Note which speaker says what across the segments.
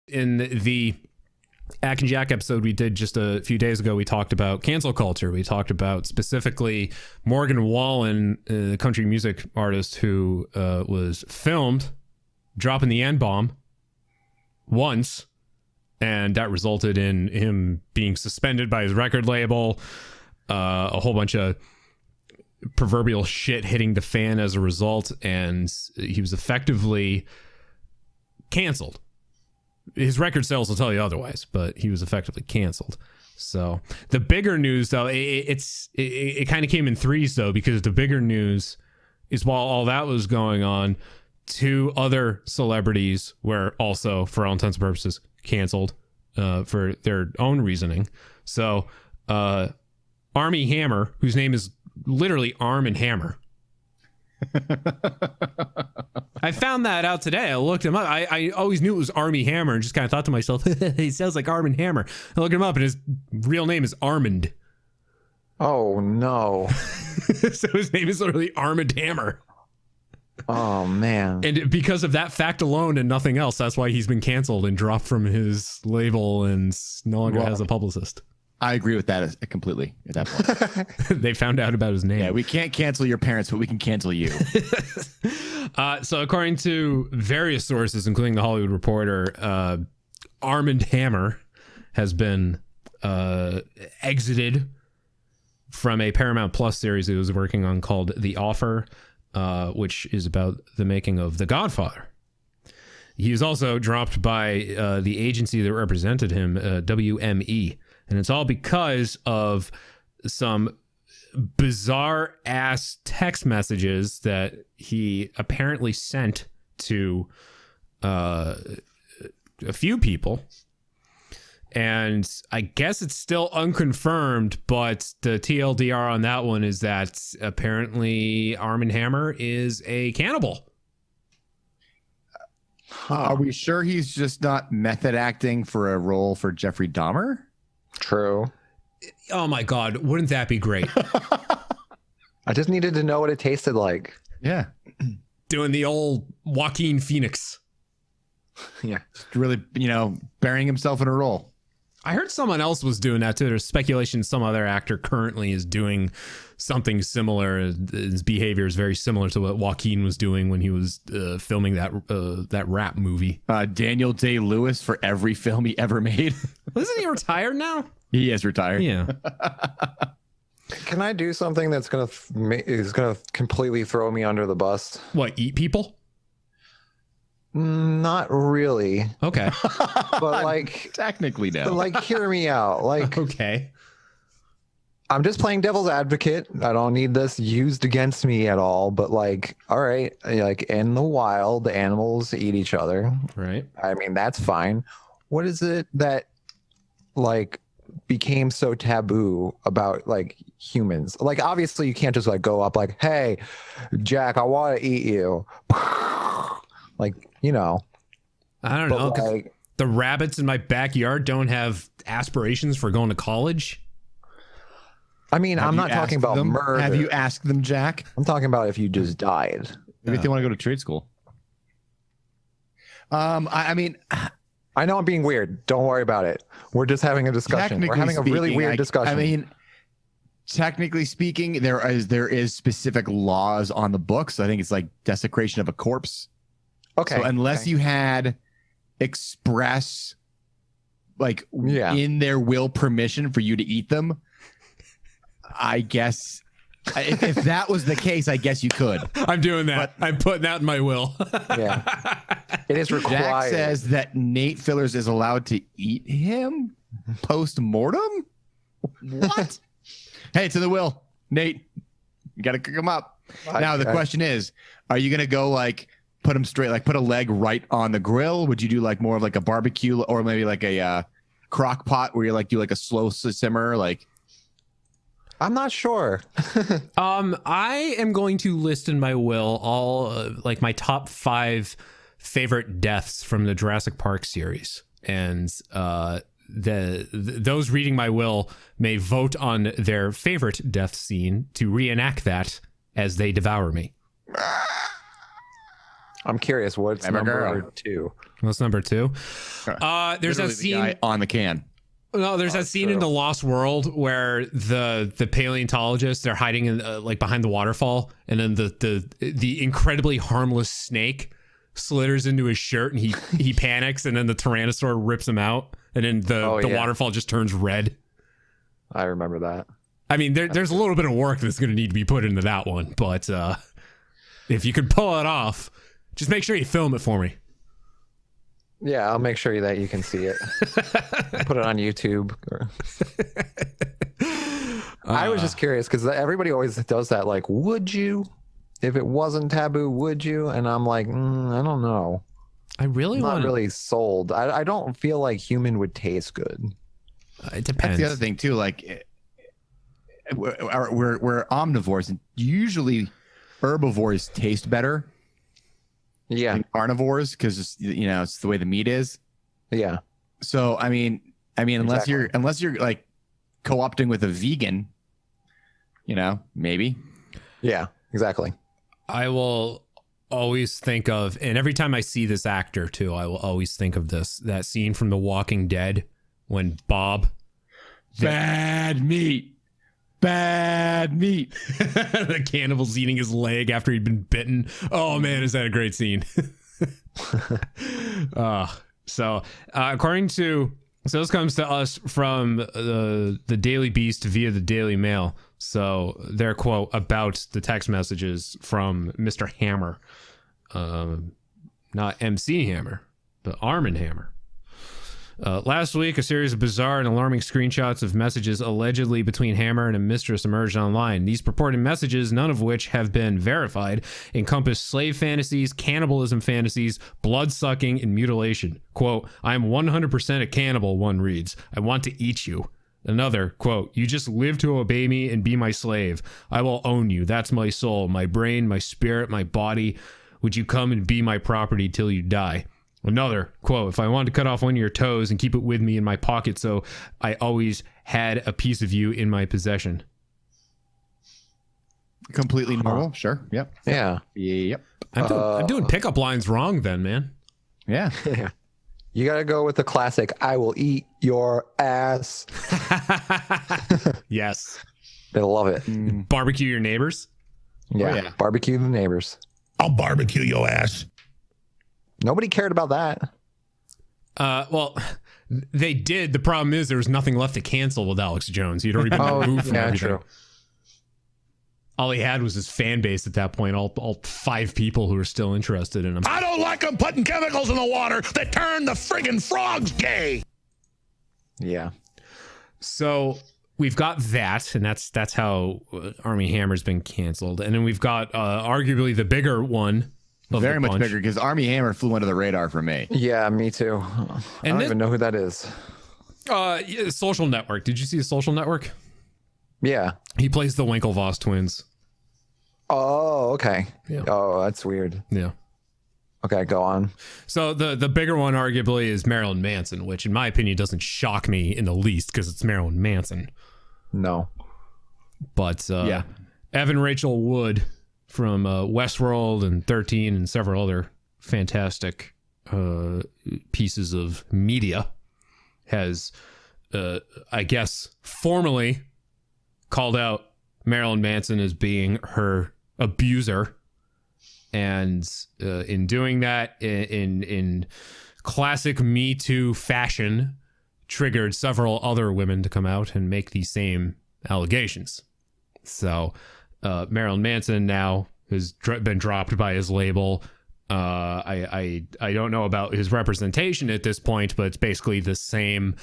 Speaker 1: In the Ack and Jack episode we did just a few days ago, we talked about cancel culture. We talked about specifically Morgan Wallen, the country music artist who was filmed dropping the N-bomb once, and that resulted in him being suspended by his record label, a whole bunch of proverbial shit hitting the fan as a result, and he was effectively canceled. His record sales will tell you otherwise, but he was effectively canceled. So the bigger news, though, it kind of came in threes, though, because the bigger news is while all that was going on, two other celebrities were also, for all intents and purposes, canceled for their own reasoning. So Armie Hammer, whose name is literally Arm and Hammer. I found that out today. I looked him up. I always knew it was Armie Hammer and just kind of thought to myself, he sounds like Arm and Hammer. I looked him up and his real name is Armand.
Speaker 2: Oh, no.
Speaker 1: So his name is literally Armand Hammer.
Speaker 2: Oh, man.
Speaker 1: And because of that fact alone and nothing else, that's why he's been canceled and dropped from his label and no longer has a publicist.
Speaker 3: I agree with that completely at that point.
Speaker 1: They found out about his name.
Speaker 3: Yeah, we can't cancel your parents, but we can cancel you.
Speaker 1: So according to various sources, including the Hollywood Reporter, Armand Hammer has been exited from a Paramount Plus series he was working on called The Offer, which is about the making of The Godfather. He was also dropped by the agency that represented him, WME. And it's all because of some bizarre ass text messages that he apparently sent to a few people. And I guess it's still unconfirmed, but the TLDR on that one is that apparently Armie Hammer is a cannibal.
Speaker 3: Are we sure he's just not method acting for a role for Jeffrey Dahmer?
Speaker 2: True.
Speaker 1: Oh my God, wouldn't that be great?
Speaker 2: I just needed to know what it tasted like.
Speaker 3: Yeah.
Speaker 1: Doing the old Joaquin Phoenix.
Speaker 2: Yeah.
Speaker 3: Just really, burying himself in a role.
Speaker 1: I heard someone else was doing that too. There's speculation some other actor currently is doing something similar. His behavior is very similar to what Joaquin was doing when he was filming that rap movie.
Speaker 3: Daniel Day-Lewis for every film he ever made.
Speaker 1: Isn't he retired now?
Speaker 3: He is retired.
Speaker 1: Yeah.
Speaker 2: Can I do something that's gonna completely throw me under the bus?
Speaker 1: What, eat people?
Speaker 2: Not really.
Speaker 1: Okay.
Speaker 2: But like
Speaker 3: technically no.
Speaker 2: Like hear me out. Like
Speaker 1: okay.
Speaker 2: I'm just playing devil's advocate. I don't need this used against me at all, but like, all right, like in the wild, the animals eat each other.
Speaker 1: Right.
Speaker 2: I mean, that's fine. What is it that like became so taboo about like humans? Like obviously you can't just like go up like, hey, Jack, I want to eat you. Like, I
Speaker 1: don't know.
Speaker 2: Like,
Speaker 1: the rabbits in my backyard don't have aspirations for going to college.
Speaker 2: I mean, I'm not talking about murder.
Speaker 3: Have you asked them, Jack?
Speaker 2: I'm talking about if you just died.
Speaker 3: Maybe they want to go to trade school. I mean,
Speaker 2: I know I'm being weird. Don't worry about it. We're just having a discussion. We're having a really weird discussion.
Speaker 3: I mean, technically speaking, there is specific laws on the books. I think it's like desecration of a corpse.
Speaker 2: Okay.
Speaker 3: So unless you had express, like, in their will permission for you to eat them, I guess if that was the case, I guess you could.
Speaker 1: I'm doing that. But I'm putting that in my will.
Speaker 2: Yeah. It is required.
Speaker 3: Jack says that Nate Fillers is allowed to eat him post-mortem? What? Hey, it's in the will. Nate, you got to cook him up. Now, the question is, are you going to go like put him straight, like put a leg right on the grill? Would you do like more of like a barbecue or maybe like a crock pot where you like do like a slow simmer? Like,
Speaker 2: I'm not sure.
Speaker 1: I am going to list in my will all like my top 5 favorite deaths from the Jurassic Park series, and those reading my will may vote on their favorite death scene to reenact that as they devour me.
Speaker 2: I'm curious. What's number 2?
Speaker 1: What's number 2? There's that
Speaker 3: Literally the
Speaker 1: scene
Speaker 3: guy on the can.
Speaker 1: No, there's that scene in The Lost World where the paleontologists, they're hiding in like behind the waterfall, and then the incredibly harmless snake slithers into his shirt, and he panics, and then the tyrannosaur rips him out, and then the waterfall just turns red.
Speaker 2: I remember that.
Speaker 1: I mean, there's a little bit of work that's going to need to be put into that one, but if you could pull it off, just make sure you film it for me.
Speaker 2: Yeah, I'll make sure that you can see it. Put it on YouTube. I was just curious because everybody always does that. Like, would you, if it wasn't taboo, would you? And I'm like, I don't know.
Speaker 1: I'm not
Speaker 2: really sold. I don't feel like human would taste good.
Speaker 1: It depends.
Speaker 3: That's the other thing too. Like, we're omnivores, and usually herbivores taste better.
Speaker 2: Yeah,
Speaker 3: than carnivores, because it's the way the meat is.
Speaker 2: Yeah.
Speaker 3: So I mean, unless you're like co-opting with a vegan, maybe.
Speaker 2: Yeah, exactly.
Speaker 1: I will always think of, and every time I see this actor too, I will always think of that scene from The Walking Dead when Bob,
Speaker 3: bad meat.
Speaker 1: The cannibal's eating his leg after he'd been bitten. Oh man, is that a great scene? According to, this comes to us from the Daily Beast via the Daily Mail. So their quote about the text messages from Mr. Hammer, not MC Hammer, but Armie Hammer. Last week, a series of bizarre and alarming screenshots of messages allegedly between Hammer and a mistress emerged online. These purported messages, none of which have been verified, encompass slave fantasies, cannibalism fantasies, blood-sucking, and mutilation. Quote, "I am 100% a cannibal," one reads. "I want to eat you." Another, quote, "You just live to obey me and be my slave. I will own you. That's my soul, my brain, my spirit, my body. Would you come and be my property till you die?" Another, quote, "If I wanted to cut off one of your toes and keep it with me in my pocket so I always had a piece of you in my possession."
Speaker 3: Completely normal. Sure. Yep.
Speaker 2: Yeah.
Speaker 3: Yep.
Speaker 1: I'm doing pickup lines wrong then, man.
Speaker 3: Yeah.
Speaker 2: You got to go with the classic, "I will eat your ass."
Speaker 1: Yes.
Speaker 2: They love it.
Speaker 1: Barbecue your neighbors.
Speaker 2: Yeah.
Speaker 3: Yeah.
Speaker 2: Barbecue the neighbors.
Speaker 4: I'll barbecue your ass.
Speaker 2: Nobody cared about that.
Speaker 1: Well, they did. The problem is there was nothing left to cancel with Alex Jones. He'd already been removed from everything. True. All he had was his fan base at that point. All 5 people who were still interested in him.
Speaker 4: I don't like them putting chemicals in the water that turn the friggin' frogs gay.
Speaker 2: Yeah.
Speaker 1: So we've got that, and that's how Armie Hammer's been canceled. And then we've got arguably the bigger one.
Speaker 3: Very much bigger, because Armie Hammer flew under the radar for me.
Speaker 2: Yeah, me too. I don't even know who that is.
Speaker 1: Social Network. Did you see the Social Network?
Speaker 2: Yeah.
Speaker 1: He plays the Winklevoss twins.
Speaker 2: Oh, okay.
Speaker 1: Yeah.
Speaker 2: Oh, that's weird.
Speaker 1: Yeah.
Speaker 2: Okay, go on.
Speaker 1: So the bigger one arguably is Marilyn Manson, which in my opinion doesn't shock me in the least because it's Marilyn Manson.
Speaker 2: No.
Speaker 1: But Evan Rachel Wood from Westworld and 13 and several other fantastic pieces of media has, I guess, formally called out Marilyn Manson as being her abuser. And in doing that, in classic Me Too fashion, triggered several other women to come out and make the same allegations. So Marilyn Manson now has been dropped by his label. I don't know about his representation at this point, but it's basically the same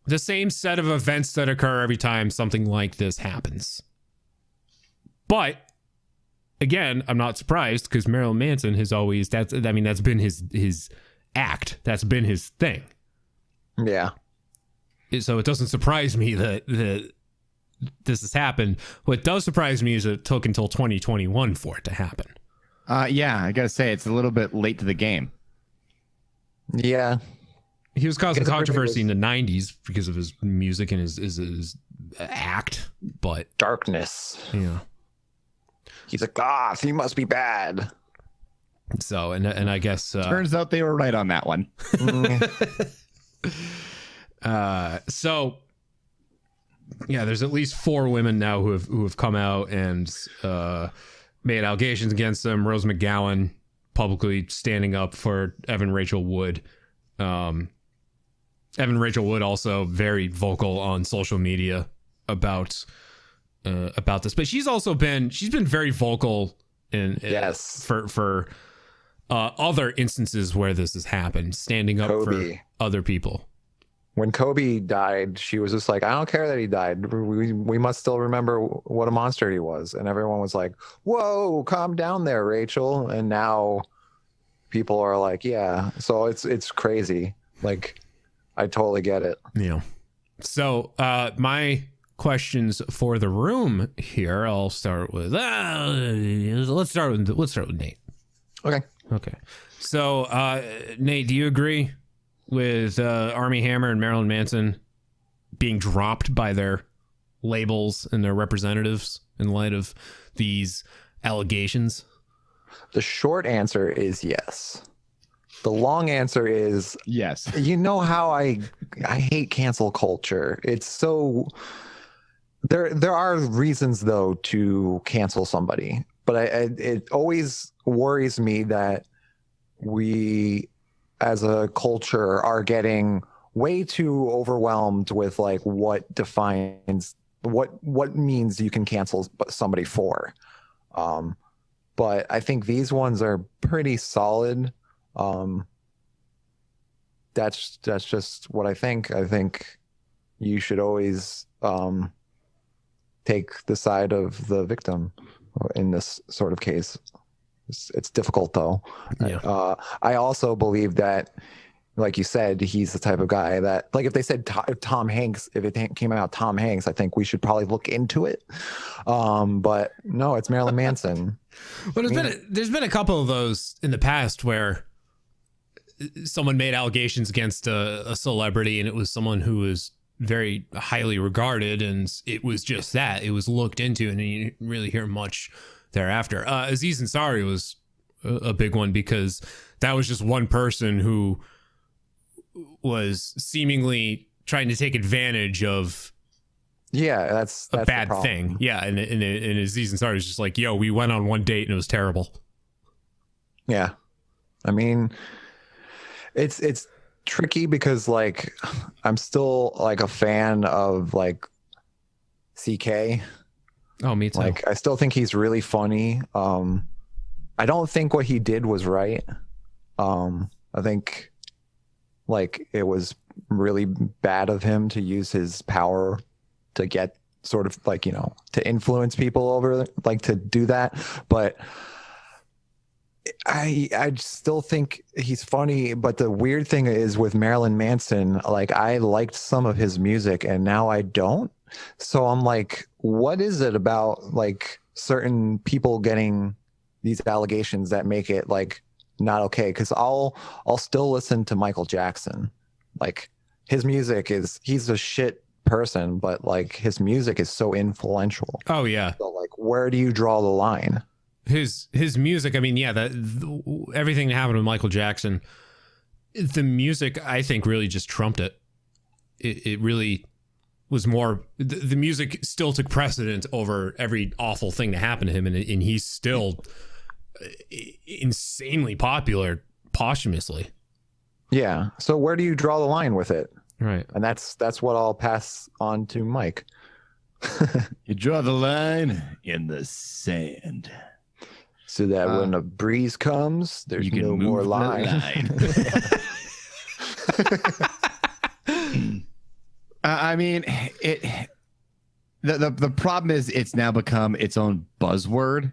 Speaker 1: set of events that occur every time something like this happens. But again, I'm not surprised because Marilyn Manson has always that's been his act. That's been his thing.
Speaker 2: Yeah.
Speaker 1: So it doesn't surprise me that this has happened. What does surprise me is it took until 2021 for it to happen.
Speaker 3: Yeah, I gotta say it's a little bit late to the game.
Speaker 2: Yeah.
Speaker 1: He was causing controversy in the 90s because of his music and his act, but
Speaker 2: darkness.
Speaker 1: Yeah.
Speaker 2: He's a goth. He must be bad.
Speaker 1: So, and I guess
Speaker 3: turns out they were right on that one.
Speaker 1: So yeah, there's at least 4 women now who have come out and made allegations against them. Rose McGowan publicly standing up for Evan Rachel Wood. Evan Rachel Wood also very vocal on social media about this, but she's been very vocal in
Speaker 2: Yes.
Speaker 1: for other instances where this has happened, standing up
Speaker 2: Kobe.
Speaker 1: for other people.
Speaker 2: When Kobe died, she was just like, I don't care that he died. We must still remember what a monster he was. And everyone was like, whoa, calm down there, Rachel. And now people are like, yeah. So it's crazy. Like, I totally get it.
Speaker 1: Yeah. So my questions for the room here, I'll start with let's start with Nate.
Speaker 2: Okay.
Speaker 1: So Nate, do you agree with Armie Hammer and Marilyn Manson being dropped by their labels and their representatives in light of these allegations?
Speaker 2: The short answer is yes. The long answer is
Speaker 3: Yes.
Speaker 2: you know how I hate cancel culture. It's so there are reasons though to cancel somebody, but it always worries me that we as a culture are getting way too overwhelmed with like what defines what means you can cancel somebody for. But I think these ones are pretty solid. That's just what I think. I think you should always take the side of the victim in this sort of case. It's difficult though.
Speaker 1: Yeah.
Speaker 2: I also believe that, like you said, he's the type of guy that, like, if they said Tom Hanks, if it came out Tom Hanks, I think we should probably look into it. But no, it's Marilyn Manson.
Speaker 1: Well, there's been a couple of those in the past where someone made allegations against a celebrity, and it was someone who was very highly regarded, and it was just that it was looked into, and you didn't really hear much thereafter. Aziz Ansari was a big one because that was just one person who was seemingly trying to take advantage of
Speaker 2: that's
Speaker 1: a bad
Speaker 2: the
Speaker 1: thing. Yeah, and Aziz Ansari was just like, yo, we went on one date and it was terrible.
Speaker 2: Yeah. I mean, it's tricky because like I'm still like a fan of like CK.
Speaker 1: Oh, me too.
Speaker 2: Like I still think he's really funny. I don't think what he did was right. I think like it was really bad of him to use his power to get sort of like, you know, to influence people over, like to do that. But I still think he's funny. But the weird thing is with Marilyn Manson, like I liked some of his music and now I don't. So I'm like, what is it about like certain people getting these allegations that make it like not okay? Because I'll still listen to Michael Jackson. Like his music he's a shit person, but like his music is so influential.
Speaker 1: Oh yeah.
Speaker 2: So like, where do you draw the line?
Speaker 1: His music, I mean, yeah, everything that happened with Michael Jackson, the music I think really just trumped it. It really was more, the music still took precedent over every awful thing that happened to him, and he's still insanely popular posthumously.
Speaker 2: Yeah. So where do you draw the line with it?
Speaker 1: Right.
Speaker 2: And that's what I'll pass on to Mike.
Speaker 3: You draw the line in the sand.
Speaker 2: So that when a breeze comes, there's no more line.
Speaker 3: I mean, the problem is it's now become its own buzzword,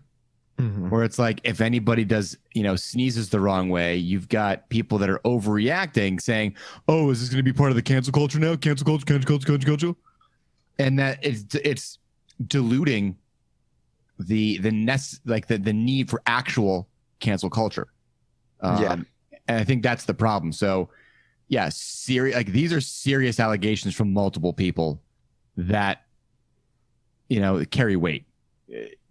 Speaker 3: where it's like if anybody does, you know, sneezes the wrong way, you've got people that are overreacting, saying, "Oh, is this going to be part of the cancel culture now? Cancel culture, cancel culture, cancel culture," and that it's diluting the need for actual cancel culture. And I think that's the problem. So yeah, these are serious allegations from multiple people that, you know, carry weight.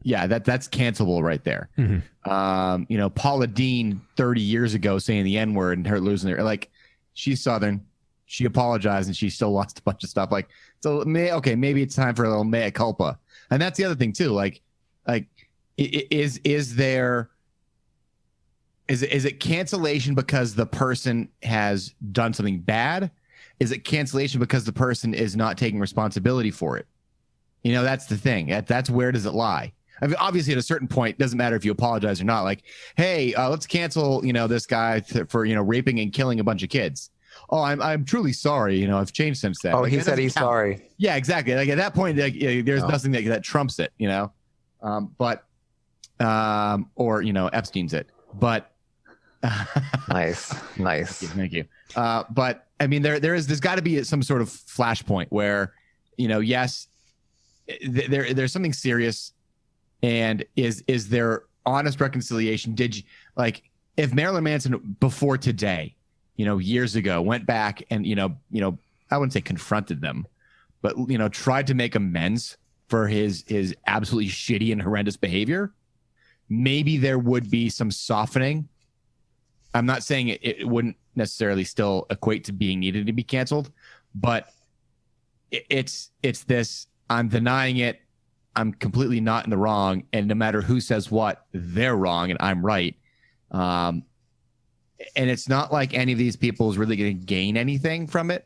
Speaker 3: Yeah, that's cancelable right there. You know, Paula Deen 30 years ago saying the N-word and her losing her, like, she's Southern. She apologized and she still lost a bunch of stuff. Like, so okay, maybe it's time for a little mea culpa. And that's the other thing too. Like is it cancellation because the person has done something bad? Is it cancellation because the person is not taking responsibility for it? You know, that's the thing. That's where does it lie? I mean, obviously, at a certain point, it doesn't matter if you apologize or not. Like, hey, let's cancel, you know, this guy for, you know, raping and killing a bunch of kids. Oh, I'm truly sorry. You know, I've changed since then.
Speaker 2: Oh,
Speaker 3: like,
Speaker 2: he said he's sorry.
Speaker 3: Yeah, exactly. Like at that point, like, there's nothing that trumps it. You know, or you know, Epstein's it. But
Speaker 2: nice.
Speaker 3: Thank you. But I mean, there's got to be some sort of flashpoint where, you know, yes, there's something serious, and is there honest reconciliation? Did you, like, if Marilyn Manson before today, you know, years ago, went back and you know, I wouldn't say confronted them, but you know, tried to make amends for his absolutely shitty and horrendous behavior, maybe there would be some softening. I'm not saying it wouldn't necessarily still equate to being needed to be canceled, but it's this, I'm denying it, I'm completely not in the wrong, and no matter who says what, they're wrong and I'm right. And it's not like any of these people is really going to gain anything from it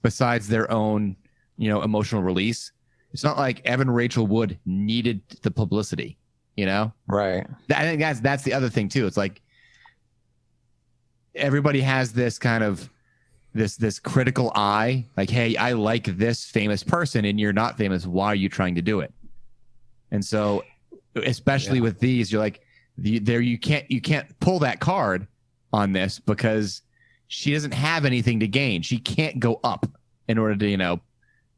Speaker 3: besides their own, you know, emotional release. It's not like Evan Rachel Wood needed the publicity, you know?
Speaker 2: Right.
Speaker 3: I think that's the other thing too. It's like everybody has this kind of this critical eye, like, hey, I like this famous person and you're not famous. Why are you trying to do it? And so, especially with these, you're like, you can't pull that card on this because she doesn't have anything to gain. She can't go up in order to, you know,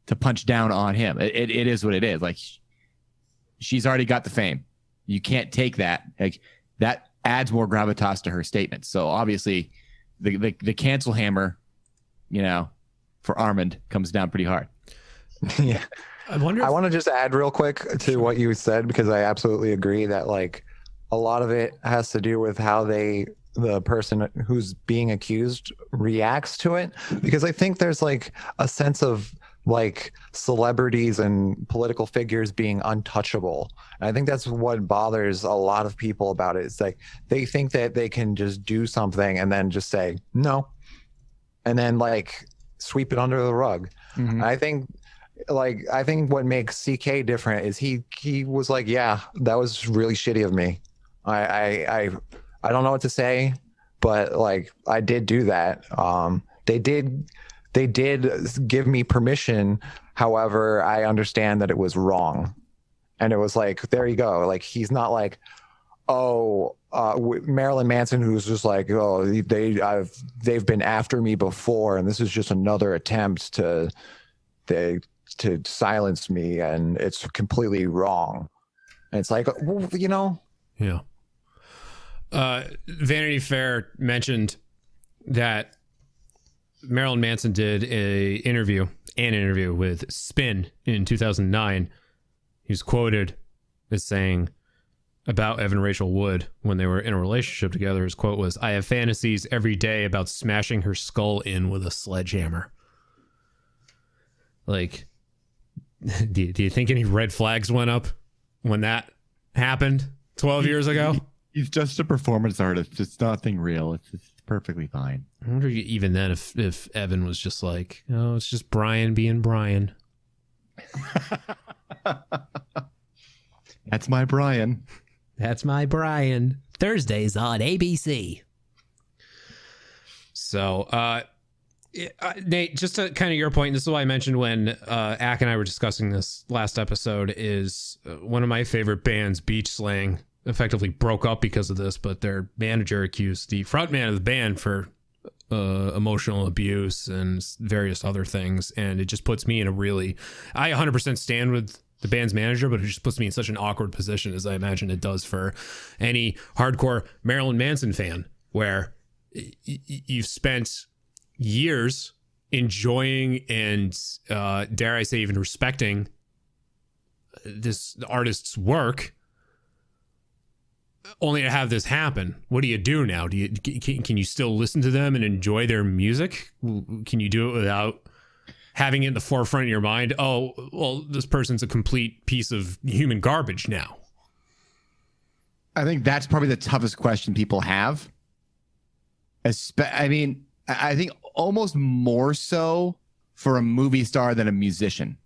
Speaker 3: to punch down on him. It is what it is. Like, she's already got the fame. You can't take that. Like, that adds more gravitas to her statement. So obviously the cancel hammer, you know, for Armand comes down pretty hard.
Speaker 2: Yeah. I want to just add real quick to what you said, because I absolutely agree that, like, a lot of it has to do with how the person who's being accused reacts to it. Because I think there's like a sense of like celebrities and political figures being untouchable. And I think that's what bothers a lot of people about it. It's like they think that they can just do something and then just say no, and then like sweep it under the rug. Mm-hmm. I think what makes CK different is he was like, yeah, that was really shitty of me. I don't know what to say, but like, I did do that. They did give me permission. However, I understand that it was wrong. And it was like, there you go. Like, he's not like, Marilyn Manson, who's just like, oh, they've been after me before, and this is just another attempt to silence me, and it's completely wrong. And it's like, well, you know.
Speaker 1: Yeah. Vanity Fair mentioned that Marilyn Manson did an interview with Spin in 2009. He was quoted as saying about Evan Rachel Wood when they were in a relationship together. His quote was, "I have fantasies every day about smashing her skull in with a sledgehammer." Like, do you think any red flags went up when that happened 12 years ago?
Speaker 3: He's just a performance artist. It's nothing real. It's perfectly fine.
Speaker 1: I wonder even then if Evan was just like, oh, it's just Brian being Brian.
Speaker 3: That's my Brian.
Speaker 1: That's my Brian. Thursdays on ABC. So, Nate, just to kind of your point, this is why I mentioned when Ack and I were discussing this last episode, is one of my favorite bands, Beach Slang, effectively broke up because of this, but their manager accused the frontman of the band for emotional abuse and various other things. And it just puts me in a really, I 100% stand with the band's manager, but it just puts me in such an awkward position, as I imagine it does for any hardcore Marilyn Manson fan, where you've spent years enjoying and dare I say even respecting this artist's work, only to have this happen. What do you do now? Can you still listen to them and enjoy their music? Can you do it without having it in the forefront of your mind? Oh, well, this person's a complete piece of human garbage now.
Speaker 3: I think that's probably the toughest question people have. I mean, I think almost more so for a movie star than a musician,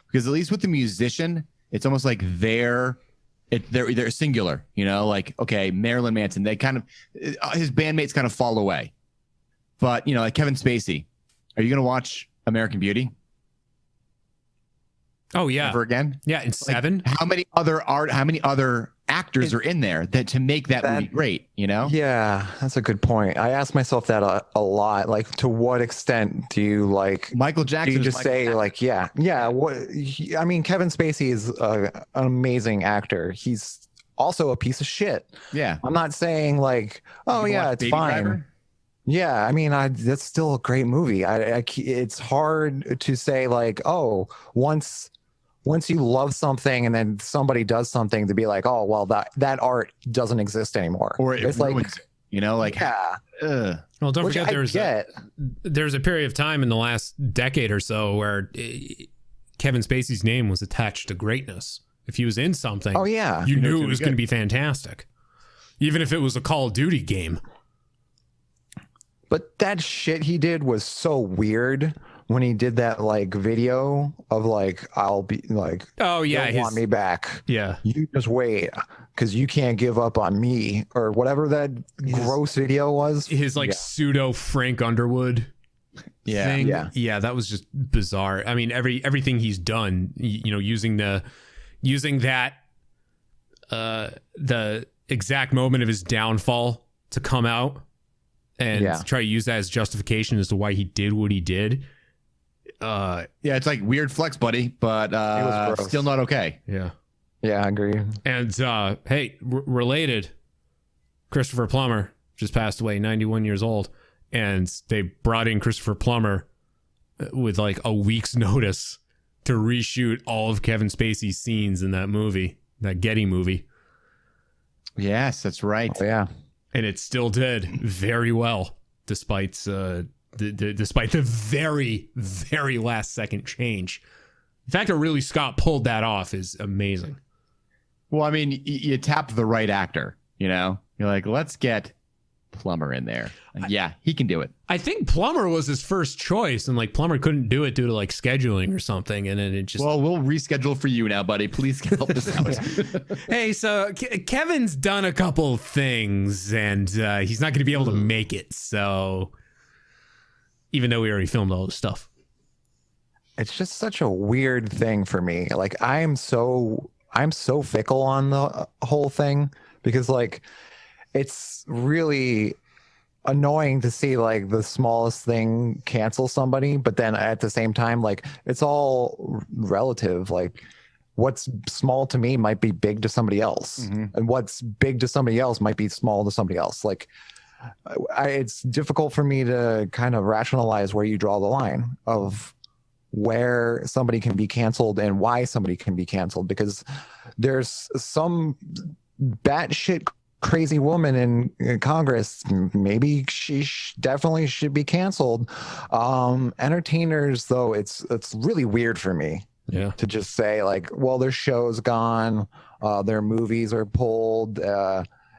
Speaker 3: because at least with the musician, it's almost like they're singular, you know, like, okay, Marilyn Manson, they kind of, his bandmates kind of fall away. But, you know, like Kevin Spacey, are you going to watch American Beauty?
Speaker 1: Oh yeah.
Speaker 3: Ever again?
Speaker 1: Yeah. In Seven.
Speaker 3: How many other actors are in there that to make that movie great, you know?
Speaker 2: Yeah, that's a good point. I ask myself that a lot. Like, to what extent do you like
Speaker 3: Michael Jackson?
Speaker 2: Do you just say like, yeah. I mean, Kevin Spacey is an amazing actor. He's also a piece of shit.
Speaker 3: Yeah.
Speaker 2: I'm not saying like, oh yeah, it's
Speaker 3: Baby
Speaker 2: fine.
Speaker 3: Driver?
Speaker 2: Yeah, I mean, that's still a great movie. It's hard to say like, oh, once you love something and then somebody does something to be like, oh, well, that art doesn't exist anymore.
Speaker 3: Or it's like, it, you know, like,
Speaker 2: yeah.
Speaker 1: Well, don't forget there's a period of time in the last decade or so where Kevin Spacey's name was attached to greatness. If he was in something,
Speaker 2: oh yeah,
Speaker 1: you knew it was going to be fantastic, even if it was a Call of Duty game.
Speaker 2: But that shit he did was so weird when he did that like video of like, I'll be like,
Speaker 1: oh yeah,
Speaker 2: want me back.
Speaker 1: Yeah,
Speaker 2: you just wait because you can't give up on me, or whatever that gross video was.
Speaker 1: His like pseudo Frank Underwood. Thing. Yeah, that was just bizarre. I mean, everything he's done, you know, using that the exact moment of his downfall to come out and try to use that as justification as to why he did what he did.
Speaker 3: Yeah, it's like weird flex, buddy, but still not okay.
Speaker 1: Yeah,
Speaker 2: I agree.
Speaker 1: And hey, related, Christopher Plummer just passed away, 91 years old, and they brought in Christopher Plummer with like a week's notice to reshoot all of Kevin Spacey's scenes in that movie, that Getty movie.
Speaker 3: Yes, that's right.
Speaker 2: Oh, yeah.
Speaker 1: And it still did very well, despite despite the very, very last second change. The fact that Ridley Scott pulled that off is amazing.
Speaker 3: Well, I mean, you tapped the right actor, you know? You're like, let's get Plummer in there. And yeah, he can do it.
Speaker 1: I think Plummer was his first choice, and like Plummer couldn't do it due to like scheduling or something, and then it just...
Speaker 3: Well, we'll reschedule for you now, buddy. Please help us out.
Speaker 1: Hey, so Kevin's done a couple things, and he's not going to be able to make it, so... Even though we already filmed all this stuff.
Speaker 2: It's just such a weird thing for me. Like, I'm so fickle on the whole thing, because like it's really annoying to see like the smallest thing cancel somebody, but then at the same time, like, it's all relative. Like, what's small to me might be big to somebody else, and what's big to somebody else might be small to somebody else. Like, it's difficult for me to kind of rationalize where you draw the line of where somebody can be canceled and why somebody can be canceled, because there's some batshit crazy woman in Congress. Maybe she definitely should be canceled. Entertainers, though, it's really weird for me to just say like, well, their show's gone, their movies are pulled,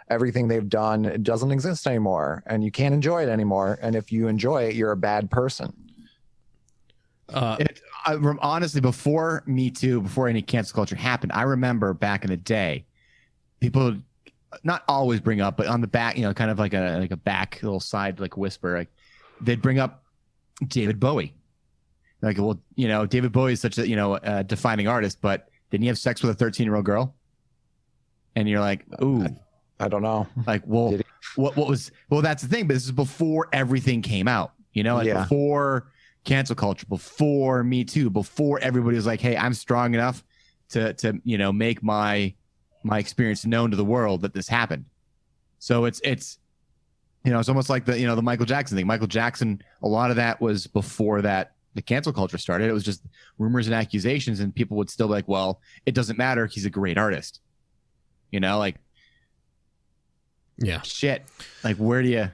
Speaker 2: everything they've done, it doesn't exist anymore, and you can't enjoy it anymore. And if you enjoy it, you're a bad person.
Speaker 3: Honestly, before Me Too, before any cancel culture happened, I remember back in the day, people not always bring up, but on the back, you know, kind of like a back little side, like whisper, like they'd bring up David Bowie. Like, well, you know, David Bowie is such a, you know, defining artist, but didn't he have sex with a 13-year-old girl? And you're like, ooh.
Speaker 2: I don't know.
Speaker 3: Like, well, what was, well, that's the thing, but this is before everything came out, you know, like before cancel culture, before Me Too, before everybody was like, hey, I'm strong enough to, you know, make my experience known to the world that this happened. So it's, you know, it's almost like the, you know, the Michael Jackson thing. Michael Jackson, a lot of that was before that the cancel culture started. It was just rumors and accusations, and people would still be like, well, it doesn't matter. He's a great artist. You know, like,
Speaker 1: yeah,
Speaker 3: shit. Like, where do you...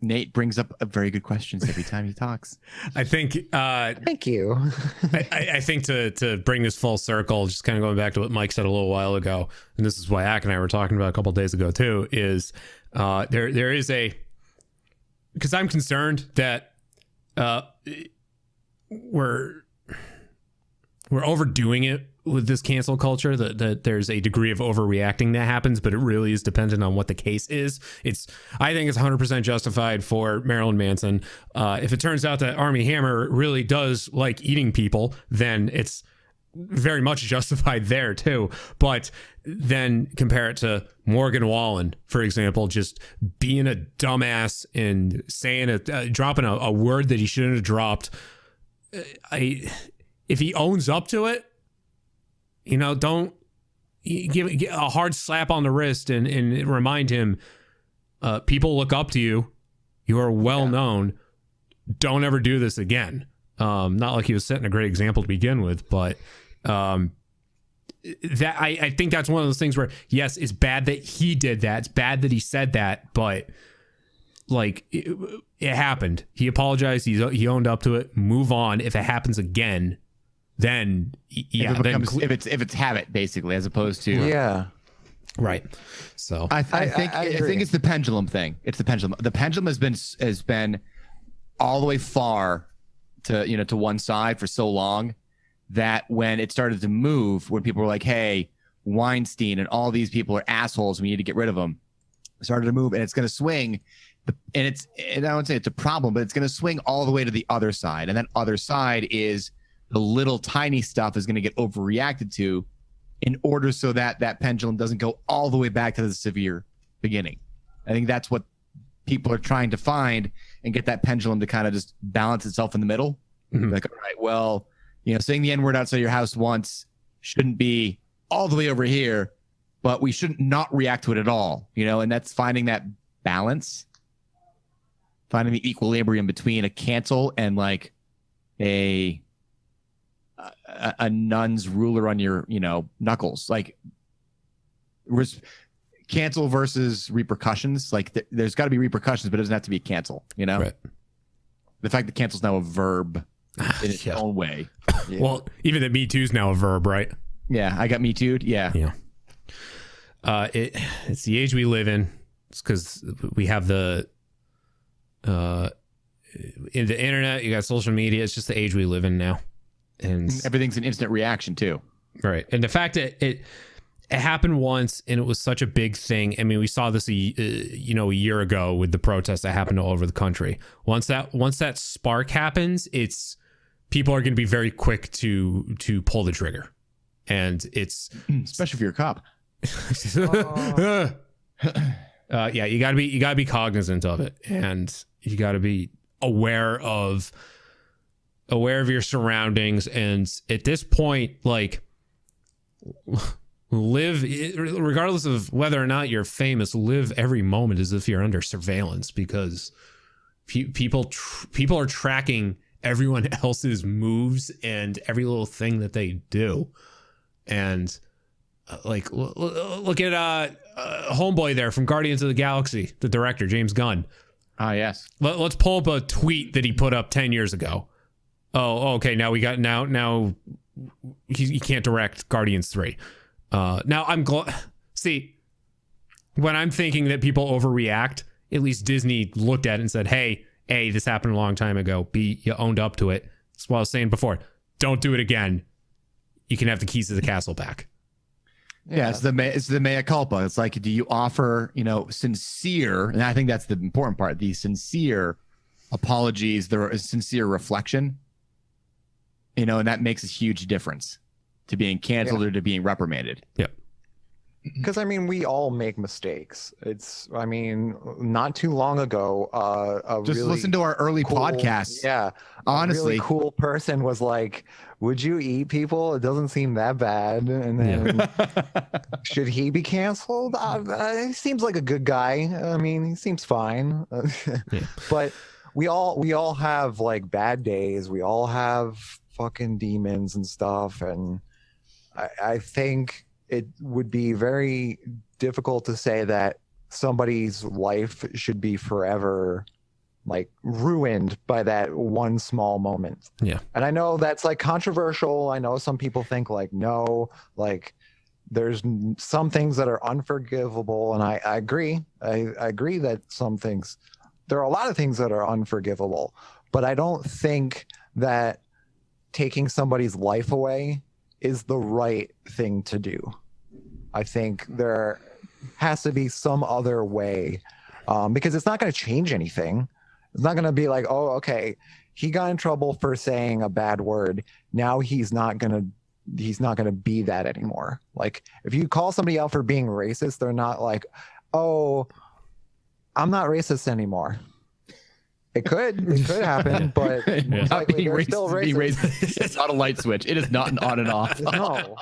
Speaker 3: Nate brings up very good questions every time he talks.
Speaker 1: I think
Speaker 2: thank you.
Speaker 1: I think to bring this full circle, just kind of going back to what Mike said a little while ago, and this is why Ak and I were talking about a couple of days ago too, is there is a, because I'm concerned that we're overdoing it with this cancel culture, that there's a degree of overreacting that happens, but it really is dependent on what the case is. I think it's 100% justified for Marilyn Manson. If it turns out that Armie Hammer really does like eating people, then it's very much justified there too. But then compare it to Morgan Wallen, for example, just being a dumbass and saying dropping a word that he shouldn't have dropped. If he owns up to it, you know, don't give a hard slap on the wrist and remind him, people look up to you. You are well known. Don't ever do this again. Not like he was setting a great example to begin with, but that I think that's one of those things where, yes, it's bad that he did that. It's bad that he said that, but like it happened. He apologized. He owned up to it. Move on. If it happens again, then
Speaker 3: if it's habit, basically, as opposed to
Speaker 1: right. So
Speaker 3: I think it's the pendulum thing. It's the pendulum. The pendulum has been all the way far to one side for so long that when it started to move, when people were like, "Hey, Weinstein and all these people are assholes, we need to get rid of them," it started to move, and it's going to swing. And I don't say it's a problem, but it's going to swing all the way to the other side, and that other side is the little tiny stuff is going to get overreacted to in order so that pendulum doesn't go all the way back to the severe beginning. I think that's what people are trying to find and get that pendulum to kind of just balance itself in the middle. Mm-hmm. Like, all right, well, saying the N-word outside your house once shouldn't be all the way over here, but we shouldn't not react to it at all, and that's finding that balance, finding the equilibrium between a cancel and like a nun's ruler on your knuckles, like cancel versus repercussions. Like there's got to be repercussions, but it doesn't have to be a cancel. Right. The fact that cancel's now a verb in its own way.
Speaker 1: Yeah. Well, even that Me Too's now a verb, right?
Speaker 3: Yeah, I got Me Too'd. Yeah.
Speaker 1: It's the age we live in. It's because we have the internet. You got social media. It's just the age we live in now. And
Speaker 3: everything's an instant reaction too,
Speaker 1: right? And the fact that it happened once and it was such a big thing. I mean, we saw this a year ago with the protests that happened all over the country. Once that spark happens, it's people are going to be very quick to pull the trigger, and it's
Speaker 3: especially if you're a cop.
Speaker 1: Yeah, you gotta be cognizant of it, and you gotta be aware of your surroundings. And at this point, like, live, regardless of whether or not you're famous, live every moment as if you're under surveillance, because people are tracking everyone else's moves and every little thing that they do. And like, look at homeboy there from Guardians of the Galaxy, the director, James Gunn.
Speaker 3: Ah, yes.
Speaker 1: Let's pull up a tweet that he put up 10 years ago. Oh, okay. Now he can't direct Guardians 3. Now I'm glad. See, when I'm thinking that people overreact, at least Disney looked at it and said, "Hey, A, this happened a long time ago. B, you owned up to it." That's what I was saying before. Don't do it again. You can have the keys to the castle back.
Speaker 3: Yeah, it's the mea culpa. It's like, do you offer, sincere, and I think that's the important part, the sincere apologies, the sincere reflection, and that makes a huge difference to being canceled or to being reprimanded.
Speaker 1: Yep.
Speaker 2: Because we all make mistakes. Not too long ago,
Speaker 3: just really listen to our early podcasts.
Speaker 2: Yeah,
Speaker 3: honestly,
Speaker 2: a really cool person was like, "Would you eat people? It doesn't seem that bad." And then, should he be canceled? He seems like a good guy. He seems fine. But we all have like bad days. We all have fucking demons and stuff. And I think it would be very difficult to say that somebody's life should be forever like ruined by that one small moment.
Speaker 1: Yeah.
Speaker 2: And I know that's like controversial. I know some people think like, no, like there's some things that are unforgivable. And I agree. I agree that there are a lot of things that are unforgivable, but I don't think that taking somebody's life away is the right thing to do. I think there has to be some other way, because it's not going to change anything. It's not going to be like, oh, okay, he got in trouble for saying a bad word. Now he's not going to be that anymore. Like if you call somebody out for being racist, they're not like, oh, I'm not racist anymore. It could happen, but
Speaker 3: Not being
Speaker 2: they're
Speaker 3: racist,
Speaker 2: still
Speaker 3: is being
Speaker 2: racist.
Speaker 3: racist. It's not a light switch. It is not an on and off.
Speaker 2: No.